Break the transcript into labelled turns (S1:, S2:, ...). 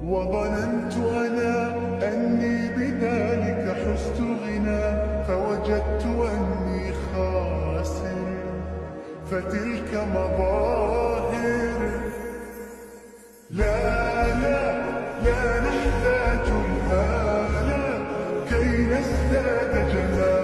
S1: وظننت أنا أني بذلك حزت غنى، فوجدت أني خاسر، فتلك مظاهر. لا لا لا نحتاج المال كي نزداد جمالا،